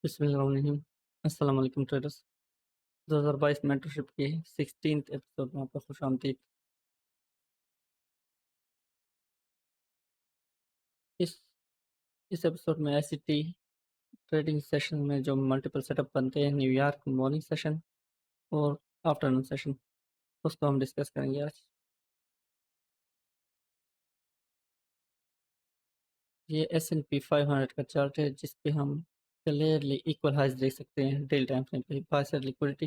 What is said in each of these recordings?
बिस्मिल्लाहिर्रहमानिर्रहीम। अस्सलाम वालेकुम ट्रेडर्स। 2022 मेंटरशिप के 16th एपिसोड में आपका खुशामदीद। इस इस एपिसोड में आईसीटी ट्रेडिंग सेशन में जो मल्टीपल सेटअप बनते हैं, न्यूयॉर्क मॉर्निंग सेशन और आफ्टरनून सेशन, उसको हम डिस्कस करेंगे आज। ये S&P 500 का चार्ट है जिस पे हम क्लियरली इक्वल हाइज देख सकते हैं। डेली टाइम फ्रेम पे बाय साइड लिक्विडिटी,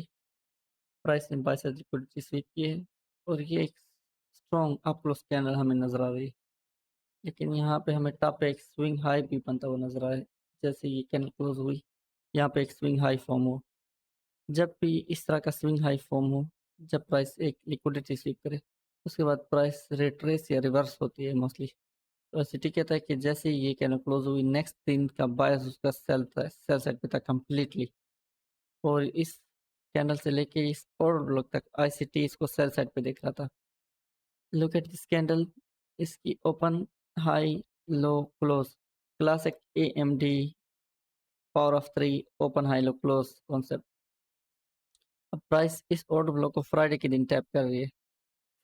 प्राइस ने बाय साइड लिक्विडिटी स्वीप की है और ये एक स्ट्रॉन्ग अप क्लोज कैंडल हमें नजर आ रही है। लेकिन यहाँ पे हमें टॉप पे एक स्विंग हाई भी बनता हुआ नजर आया। जैसे ये कैंडल क्लोज हुई, यहाँ पे एक स्विंग हाई फॉर्म हो। जब भी इस तरह का स्विंग हाई फॉर्म हो, जब प्राइस एक लिक्विडिटी स्वीप करे, उसके बाद प्राइस रिट्रेस या रिवर्स होती है मोस्टली। तो सिटी कहता है कि जैसे ही ये कैंडल क्लोज हुई, नेक्स्ट दिन का बायस उसका सेल साइड पे था कम्प्लीटली। और इस कैंडल से लेके इस और ब्लॉक तक आईसीटी इसको सेल साइड पे देख रहा था। लुक एट दिस कैंडल, इसकी open high low close, classic AMD power of 3 open high low close concept. अब प्राइस इस ऑर्डर ब्लॉक को फ्राइडे के दिन टैप कर रही है।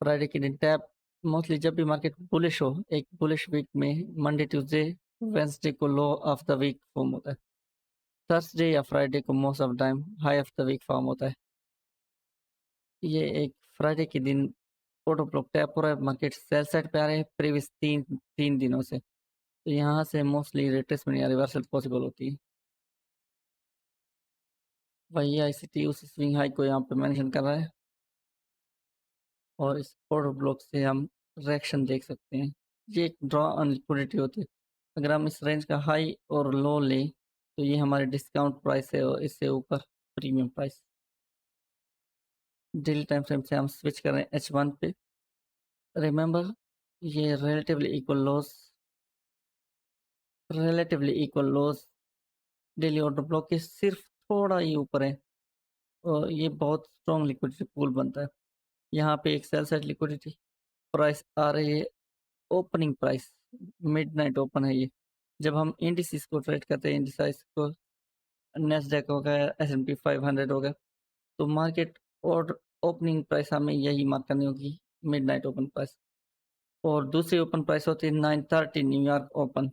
फ्राइडे के दिन टैप मोस्टली जब भी मार्केट बुलिश हो, एक बुलिश वीक में मंडे ट्यूसडे वेंसडे को लो ऑफ द वीक फॉर्म होता है। थर्सडे या फ्राइडे को most of time high of the weak form होता है। ये एक फ्राइडे के दिन ऑर्डर ब्लॉक टैप हो रहा है, मार्केट सेल साइड पे आ रहे हैं प्रीवियस तीन दिनों से। तो यहाँ से मोस्टली रिट्रेसमेंट या रिवर्सल पॉसिबल होती है। वही आईसीटी उस स्विंग हाई को यहाँ पे मेंशन कर रहा है और इस ऑर्डर ब्लॉक से हम रिएक्शन देख सकते हैं। ये एक ड्रॉ ऑन लिक्विडिटी होती है। अगर हम इस रेंज का हाई और लो लें तो ये हमारे डिस्काउंट प्राइस है और इससे ऊपर premium price. Daily time frame से हम स्विच कर रहे हैं H1 पे। रिमेंबर, ये रिलेटिवली इक्वल लोज डेली ऑर्डर ब्लॉक के सिर्फ थोड़ा ही ऊपर है और ये बहुत स्ट्रॉन्ग लिक्विडिटी पूल बनता है। यहाँ पे एक सेल साइड लिक्विडिटी प्राइस आ रही है, ओपनिंग प्राइस मिडनाइट ओपन है ये। जब हम इंडिसेस को ट्रेड करते हैं, इंडिसाइज को नेस्डैक हो गया, S&P 500 हो गया, तो मार्केट और ओपनिंग प्राइस हमें यही मार्क करनी होगी, मिडनाइट ओपन प्राइस। और दूसरी ओपन प्राइस होती है 9:30 न्यूयॉर्क ओपन।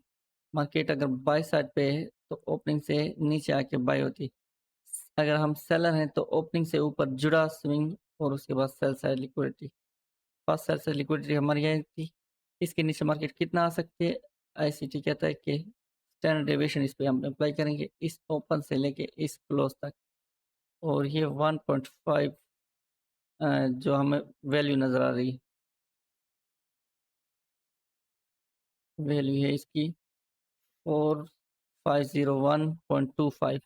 मार्केट अगर बाय साइड पे है तो ओपनिंग से नीचे आके बाय होती। अगर हम सेलर हैं तो ओपनिंग से ऊपर जुड़ा स्विंग और उसके बाद sell side liquidity. First sell side liquidity हमारी यही थी। इसके नीचे मार्केट कितना आ सकती है? आईसीटी कहता है कि स्टैंडर्ड डेविएशन इस पे हम अप्लाई करेंगे इस ओपन से लेके इस क्लोज तक, और ये 1.5 जो हमें वैल्यू नज़र आ रही है, वैल्यू है इसकी 4501.25।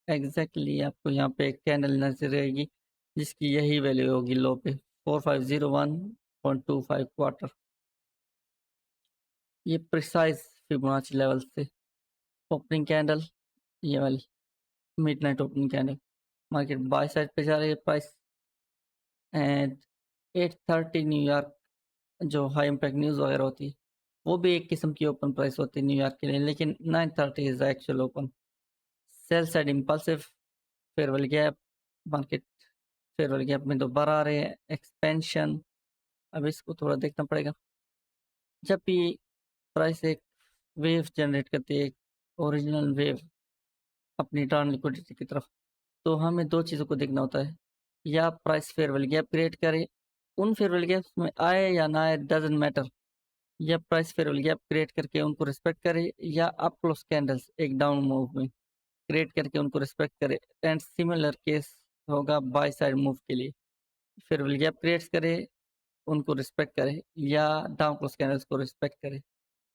एग्जैक्टली आपको यहाँ पे एक कैंडल नजर आएगी जिसकी यही वैल्यू होगी लो पे 4501.25 क्वार्टर। ये प्रिसाइज फिबोनाची लेवल से ओपनिंग कैंडल, ये वाली midnight opening candle, market by side पे जा रही है प्राइस। एंड 8:30 न्यूयॉर्क जो हाई इम्पैक्ट न्यूज़ वगैरह होती है, वो भी एक किस्म की ओपन प्राइस होती है न्यूयॉर्क के लिए, लेकिन 9:30 is actual open. Sell side impulsive farewell gap, market fair value gap में दोबारा आ रहे हैं एक्सपेंशन। अब इसको थोड़ा देखना पड़ेगा। जब भी प्राइस एक वेव जनरेट करती है, ओरिजिनल वेव अपनी टर्न लिक्विडिटी की तरफ, तो हमें दो चीज़ों को देखना होता है। या प्राइस फेयरवेल गैप क्रिएट करे, उन फेयरवेल गैप्स में आए या ना आए डजेंट मैटर, या प्राइस फेयरवेल गैप क्रिएट करके उनको रिस्पेक्ट करे, या अप क्लोज कैंडल्स एक डाउन मूव में क्रिएट करके उनको रिस्पेक्ट करे। एंड सिमिलर केस होगा बाय साइड मूव के लिए, फेयरवेल गैप क्रिएट करे, उनको रिस्पेक्ट करे, या डाउन क्लोज कैंडल्स को रिस्पेक्ट करे।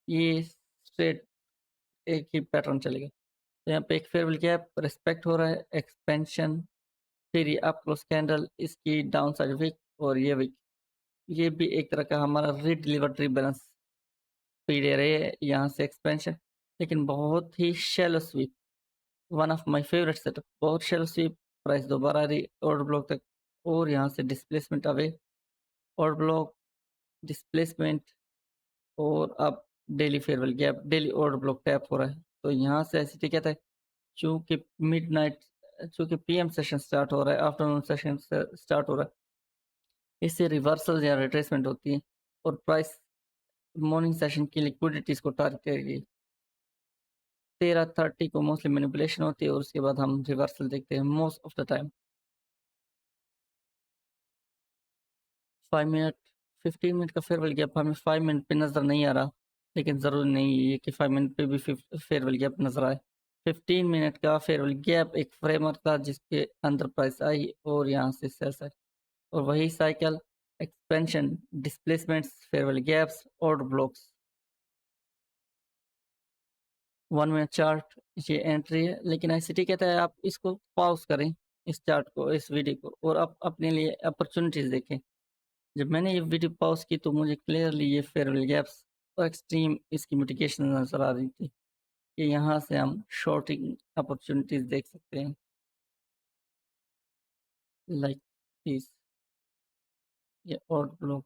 ये स्ट्रेट एक ही पैटर्न चलेगा। तो यहाँ पे एक फेयरवेल गैप रिस्पेक्ट हो रहा है, एक्सपेंशन, फिर ये अप क्लोज कैंडल, इसकी डाउन साइड वीक और ये वीक, ये भी एक तरह का हमारा रीडिलीवर्ड रीबैलेंस पीरियड है। यहाँ से एक्सपेंशन, लेकिन बहुत ही shallow sweep, one of my favourite setup, बहुत शैलो स्वीप प्राइस दोबारा री ऑर्डर ब्लॉक तक और यहाँ से displacement away, order block, displacement और अब daily fair value gap, daily order block tap हो रहा है। तो यहाँ से एसईटी कहता है चूँकि मिडनाइट चूँकि पीएम सेशन स्टार्ट हो रहा है, आफ्टरनून सेशन स्टार्ट हो रहा है, इससे रिवर्सल या रिट्रेसमेंट होती है और प्राइस मॉर्निंग सेशन की लिक्विडिटीज़ को टारगेट करेगी। 13:30 को मोस्टली मैनिपुलेशन होती है और उसके बाद हम रिवर्सल देखते हैं most of the time. 5 minute 15 minute का फेयरवेल गैप हमें 5 मिनट पे नज़र नहीं आ रहा, लेकिन ज़रूरी नहीं है कि 5 मिनट पे भी फेयरवेल गैप नज़र आए। 15 मिनट का फेयरवेल गैप एक फ्रेमवर्क था जिसके अंदर प्राइस आई और यहाँ से सेल्स आई और वही cycle expansion, displacements, farewell gaps, order blocks. 1 minute chart ये एंट्री है, लेकिन आईसीटी कहता है आप इसको पॉज़ करें, इस चार्ट को, इस वीडियो को और आप अपने लिए अपॉर्चुनिटीज़ देखें। जब मैंने ये वीडियो पॉज़ की तो मुझे क्लियरली ये फेयरवेल गैप्स और एक्सट्रीम इसकी मिटिगेशन नज़र आ रही थी कि यहाँ से हम शॉर्टिंग अपॉर्चुनिटीज़ देख सकते हैं लाइक दिस, ये ऑर्डर ब्लॉक,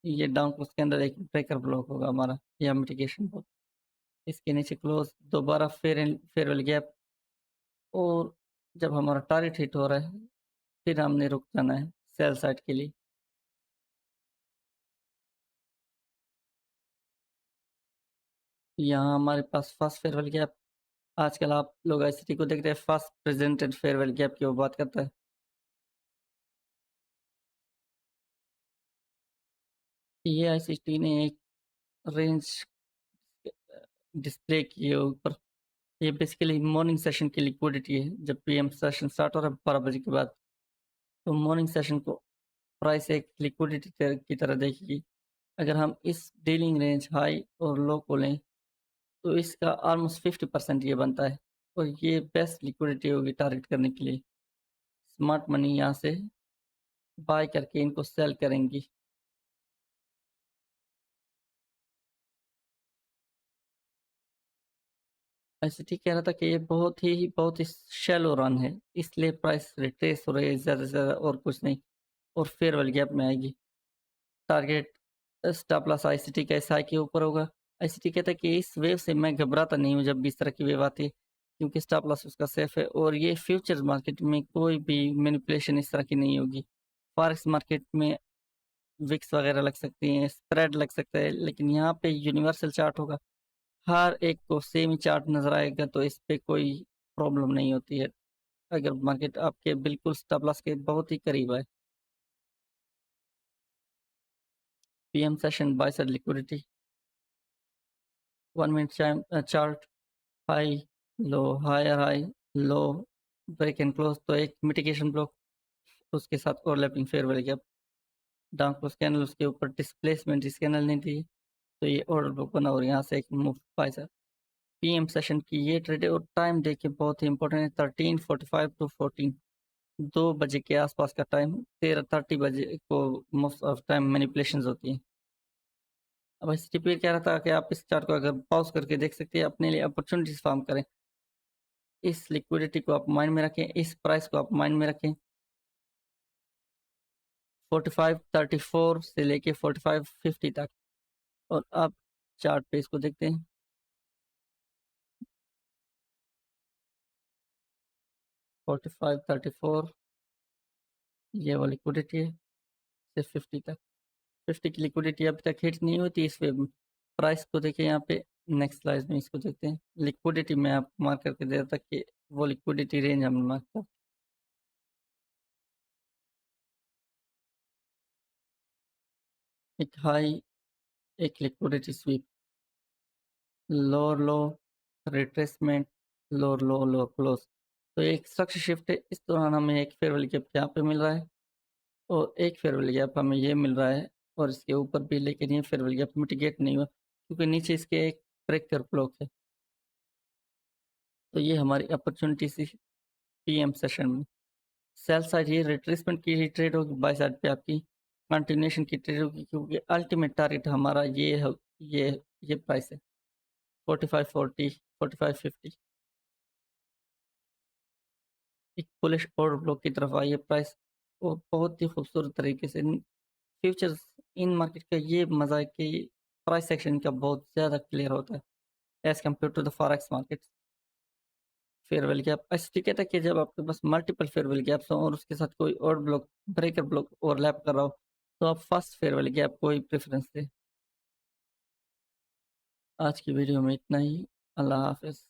ये डाउन क्लोज के अंदर एक ब्रेकर ब्लॉक होगा हमारा या मिटिगेशन ब्लॉक। इसके नीचे क्लोज दोबारा फेयरवेल गैप और जब हमारा टारगेट हिट हो रहा है फिर हमने रुक जाना है सेल साइड के लिए। यहाँ हमारे पास फर्स्ट फेयरवेल गैप, आजकल आप लोग आईसीटी को देखते हैं फर्स्ट प्रेजेंटेड फेयरवेल गैप की वो बात करता है। ये आईसीटी ने एक रेंज डिस्प्ले की है ऊपर, ये बेसिकली मॉर्निंग सेशन की लिक्विडिटी है। जब पीएम सेशन स्टार्ट हो रहा है 12 बजे के बाद, तो मॉर्निंग सेशन को प्राइस एक लिक्विडिटी की तरह देखेगी। अगर हम इस डीलिंग रेंज हाई और लो को लें तो इसका ऑलमोस्ट 50% ये बनता है और ये बेस्ट लिक्विडिटी होगी टारगेट करने के लिए। स्मार्ट मनी यहाँ से बाय करके इनको सेल करेंगी। आईसीटी कह रहा था कि ये बहुत ही शैलो रन है, इसलिए प्राइस रिट्रेस हो रही है ज़्यादा से ज़्यादा और कुछ नहीं और फेयरवेल गैप में आएगी। टारगेट स्टॉप लॉस आईसीटी का एसआई के ऊपर होगा। आईसीटी कहता है कि इस वेव से मैं घबराता नहीं हूँ जब भी इस तरह की वेव आती है, क्योंकि स्टॉप लॉस उसका सेफ है और ये फ्यूचर्स मार्केट में कोई भी मैनिपुलेशन इस तरह की नहीं होगी। फॉरेक्स मार्केट में विक्स वगैरह लग सकती हैं, स्प्रेड लग सकता है, लेकिन यहाँ पे यूनिवर्सल चार्ट होगा। हर एक को सेम ही चार्ट नज़र आएगा तो इस पे कोई प्रॉब्लम नहीं होती है, अगर मार्केट आपके बिल्कुल स्टॉप लॉस के बहुत ही करीब है। PM session buy side liquidity, 1 minute chart, high, low, higher high, low, break and close, तो एक मिटिगेशन ब्लॉक, उसके साथ overlapping fair value gap, down close candle, उसके ऊपर डिस्प्लेसमेंट इस कैंडल ने दी, तो ये ऑर्डर ब्लॉक बना और यहाँ से एक move by side. PM session की ये ट्रेड है और टाइम देखिए बहुत ही इंपॉर्टेंट है, 13:45 टू 14, 2 बजे के आसपास का टाइम। 13:30 बजे को मोस्ट ऑफ टाइम मैनिपुलेशंस होती हैं। अब एस टी पी कह रहा था कि आप इस चार्ट को अगर पॉज करके देख सकते हैं, अपने लिए अपॉर्चुनिटीज फार्म करें। इस लिक्विडिटी को आप माइंड में रखें, इस प्राइस को आप माइंड में रखें। 45.34 से लेके 45.50 तक और अब चार्ट पे इसको देखते हैं। 45.34 ये वो लिक्विडिटी है से 50 तक। 50 की लिक्विडिटी अभी तक हिट नहीं होती इस वे में। प्राइस को देखिए यहाँ पे, नेक्स्ट स्लाइड में इसको देखते हैं। लिक्विडिटी मैं आपको मार्क करके दे रहा था कि वो लिक्विडिटी रेंज हमने मार्क था। एक हाई, एक लिक्विडिटी स्वीप, लोअर लो, रिट्रेसमेंट, लोअर लो, लोअर क्लोज। तो एक स्ट्रक्चर शिफ्ट है, इस दौरान हमें एक फेयरवेल गैप यहाँ पे मिल रहा है और एक फेयरवेल गैप हमें ये मिल रहा है और इसके ऊपर भी, लेकिन ये फेयरवेल गैप मिटिगेट नहीं हुआ क्योंकि नीचे इसके एक ब्रेकर ब्लॉक है। तो ये हमारी अपॉर्चुनिटी थी पीएम सेशन में। सेल साइड ये रिट्रेसमेंट की ही ट्रेड होगी, बाय साइड पे आपकी कंटिन्यूएशन की ट्रेड होगी क्योंकि अल्टीमेट टारगेट हमारा ये है, ये प्राइस है 45.40, 45.50। एक बुलिश और ब्लॉक की तरफ आई है प्राइस, और बहुत ही खूबसूरत तरीके से फ्यूचर्स इन मार्केट का ये मज़ा है कि प्राइस सेक्शन का बहुत ज़्यादा क्लियर होता है as compare to the forex market. Fair value gap ऐसी टिकट है कि जब आपके पास मल्टीपल फेयरवेल गैप्स हों और उसके साथ कोई और ब्लॉक, ब्रेकर ब्लॉक ओवरलैप कर रहा हो, तो आप फर्स्ट फेयरवेल गैप को ही प्रेफ़रेंस दें। आज की वीडियो में इतना ही। अल्लाह हाफ़िज़।